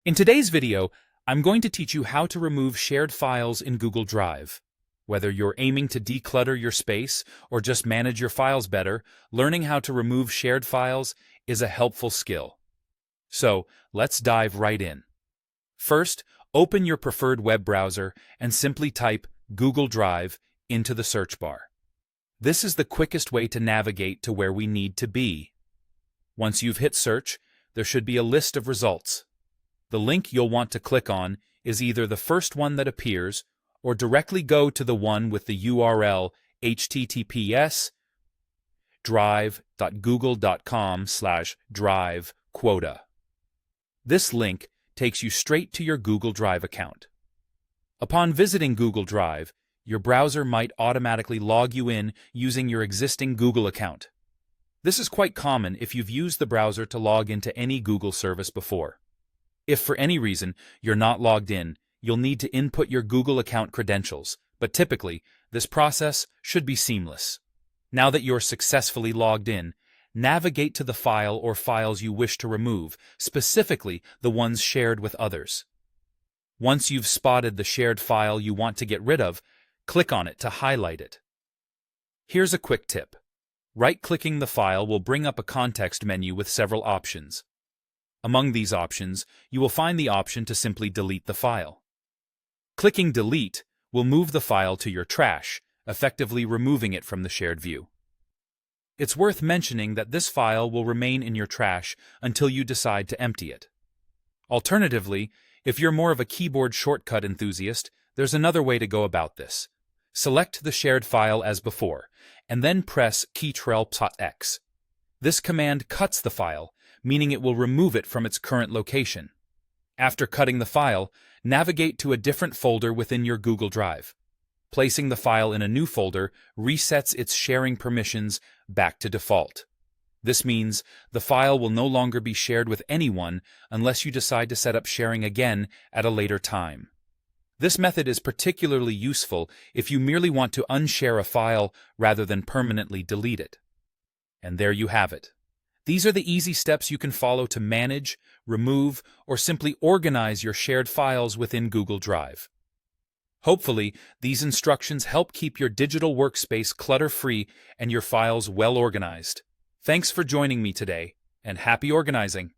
In today's video, I'm going to teach you how to remove shared files in Google Drive. Whether you're aiming to declutter your space or just manage your files better, learning how to remove shared files is a helpful skill. So, let's dive right in. First, open your preferred web browser and simply type Google Drive into the search bar. This is the quickest way to navigate to where we need to be. Once you've hit search, there should be a list of results. The link you'll want to click on is either the first one that appears or directly go to the one with the URL https drive.google.com/drive_quota. This link takes you straight to your Google Drive account. Upon visiting Google Drive, your browser might automatically log you in using your existing Google account. This is quite common if you've used the browser to log into any Google service before. If for any reason you're not logged in, you'll need to input your Google account credentials, but typically, this process should be seamless. Now that you're successfully logged in, navigate to the file or files you wish to remove, specifically the ones shared with others. Once you've spotted the shared file you want to get rid of, click on it to highlight it. Here's a quick tip. Right-clicking the file will bring up a context menu with several options. Among these options, you will find the option to simply delete the file. Clicking Delete will move the file to your trash, effectively removing it from the shared view. It's worth mentioning that this file will remain in your trash until you decide to empty it. Alternatively, if you're more of a keyboard shortcut enthusiast, there's another way to go about this. Select the shared file as before, and then press Ctrl+X. This command cuts the file, meaning it will remove it from its current location. After cutting the file, navigate to a different folder within your Google Drive. Placing the file in a new folder resets its sharing permissions back to default. This means the file will no longer be shared with anyone unless you decide to set up sharing again at a later time. This method is particularly useful if you merely want to unshare a file rather than permanently delete it. And there you have it. These are the easy steps you can follow to manage, remove, or simply organize your shared files within Google Drive. Hopefully, these instructions help keep your digital workspace clutter-free and your files well organized. Thanks for joining me today, and happy organizing!